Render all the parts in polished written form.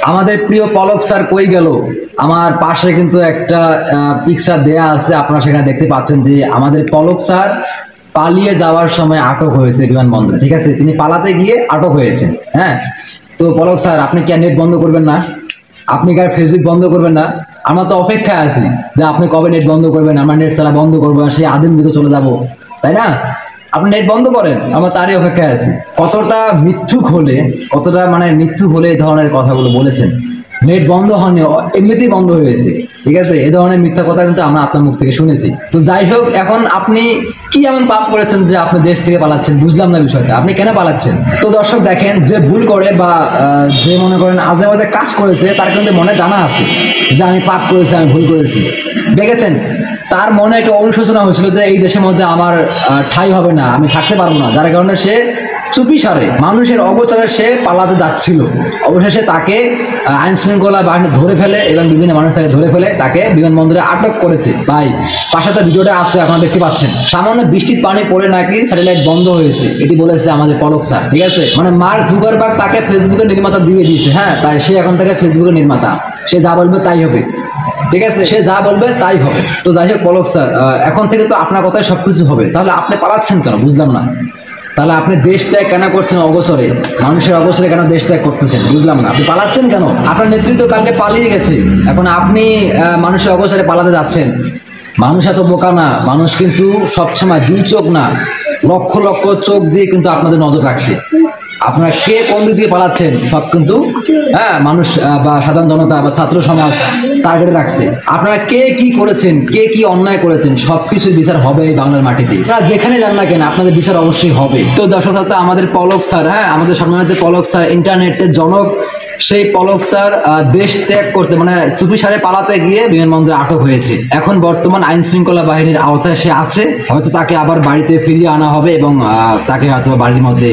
আমাদের প্রিয় পলক স্যার কই গেল? আমার পাশে কিন্তু একটা পিকচার দেয়া আছে, আপনারা সেখানে দেখতে পাচ্ছেন যে আমাদের পলক স্যার পালিয়ে যাওয়ার সময় আটক হয়েছে বিমানবন্দরে। ঠিক আছে, তিনি পালাতে গিয়ে আটক হয়েছেন। হ্যাঁ, তো পলক স্যার আপনি কি নেট বন্ধ করবেন না? আপনি কি আর ফেসবুক বন্ধ করবেন না? আমরা তো অপেক্ষায় আছি যে আপনি কবে নেট বন্ধ করবেন, আমরা নেট চালা বন্ধ করবো, সেই আদিম দিকে চলে যাব, তাই না? আপনি নেট বন্ধ করেন, আমরা তারই অপেক্ষায় আছি। কতটা মিথ্যুক হলে, কতটা মানে মিথ্যুক হলে এই ধরনের কথাগুলো বলেছেন। নেট বন্ধ হয়নি, এমনিতেই বন্ধ হয়েছে। ঠিক আছে, এই ধরনের মিথ্যা কথা কিন্তু আমরা আপনার মুখ থেকে শুনেছি। তো যাই হোক, এখন আপনি কি এমন পাপ করেছেন যে আপনি দেশ থেকে পালাচ্ছেন? বুঝলাম না বিষয়টা, আপনি কেন পালাচ্ছেন? তো দর্শক দেখেন, যে ভুল করে বা যে মনে করেন আজে বাজে কাজ করেছে, তার কিন্তু মনে জানা আছে যে আমি পাপ করেছি, আমি ভুল করেছি। দেখেছেন, তার মনে একটা অনুশোচনা হয়েছিল যে এই দেশের মধ্যে আমার ঠাঁই হবে না, আমি থাকতে পারবো না, যার কারণে সে চুপি সারে মানুষের অগোচরে সে পালাতে যাচ্ছিল। অবশেষে তাকে আইন শৃঙ্খলা বাহিনী ধরে ফেলে এবং বিভিন্ন মানুষ তাকে ধরে ফেলে তাকে বিমানবন্দরে আটক করেছে। ভাই, পাশে তো ভিডিওটা আছে, আপনারা দেখতে পাচ্ছেন। সামান্য বৃষ্টির পানি পড়ে নাকি স্যাটেলাইট বন্ধ হয়েছে, এটি বলেছে আমাদের পলক স্যার। ঠিক আছে, মানে মার্ক জুকারবার্গ তাকে ফেসবুকের নির্মাতা দিয়ে দিয়েছে। হ্যাঁ, তাই সে এখন থেকে ফেসবুকের নির্মাতা, সে যা বলবে তাই হবে। ঠিক আছে, সে যা বলবে তাই হবে। তো যাই হোক পলক স্যার, এখন থেকে তো আপনার কথাই সবকিছু হবে, তাহলে আপনি পালাচ্ছেন কেন? বুঝলাম না। তাহলে আপনি দেশ ত্যাগ কেন করছেন? অগোচরে মানুষের অগোচরে কেন দেশ ত্যাগ করতেছেন? বুঝলাম না। আপনি পালাচ্ছেন কেন? আপনার নেতৃত্ব কালকে পালিয়ে গেছে, এখন আপনি মানুষের অগোচরে পালাতে যাচ্ছেন। মানুষ এত বোকা না, মানুষ কিন্তু সবসময় দুই চোখ না, লক্ষ লক্ষ চোখ দিয়ে কিন্তু আপনাদের নজর রাখছে। আপনারা কে কোন দিক দিয়ে পালাচ্ছেন সব কিন্তু মানুষ বা সাধারণ জনতা বা ছাত্র সমাজ টার্গেটে রাখছে। আপনারা কে কি করেছেন, কে কি অন্যায় করেছেন, সবকিছু বিচার হবে এই বাংলার মাটিতে। আপনারা যেখানে যান না কেন, আপনাদের বিচার অবশ্যই হবে। তো দর্শক শ্রোতা, আমাদের পলক স্যার, আমাদের সম্মানিত পলক স্যার, ইন্টারনেটের জনক, সেই পলক স্যার দেশ ত্যাগ করতে মানে চুপি সারে পালাতে গিয়ে বিমানবন্দরে আটক হয়েছে। এখন বর্তমান আইন শৃঙ্খলা বাহিনীর আওতায় সে আছে। হয়তো তাকে আবার বাড়িতে ফিরিয়ে আনা হবে এবং তাকে হয়তো বাড়ির মধ্যে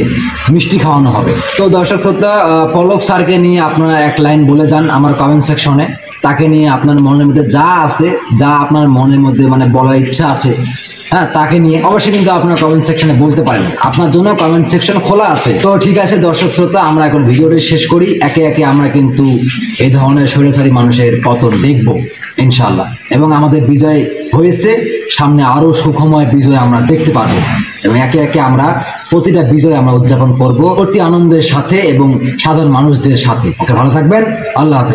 মিষ্টি খাওয়ানো হবে। তো দর্শক শ্রোতা, পলক স্যারকে নিয়ে আপনারা এক লাইন বলে যান আমার কমেন্ট সেকশনে। তাকে নিয়ে আপনার মনের মধ্যে যা আছে, যা আপনার মনের মধ্যে মানে বলার ইচ্ছা আছে, তাকে নিয়ে অবশ্যই কিন্তু আপনার কমেন্ট সেকশনে বলতে পারেন। আপনার জন্য কমেন্ট সেকশন খোলা আছে। তো ঠিক আছে দর্শক শ্রোতা, আমরা এখন ভিডিওটি শেষ করি। একে একে আমরা কিন্তু এই ধরনের স্বৈরাচারী মানুষের পতন দেখব ইনশাআল্লাহ, এবং আমাদের বিজয় হয়েছে, সামনে আরো সুখময় বিজয় আমরা দেখতে পারবো, এবং একে একে আমরা প্রতিটা বিজয় আমরা উদযাপন করব অতি আনন্দের সাথে এবং সাধারণ মানুষদের সাথে। ওকে, ভালো থাকবেন, আল্লাহ হাফেজ।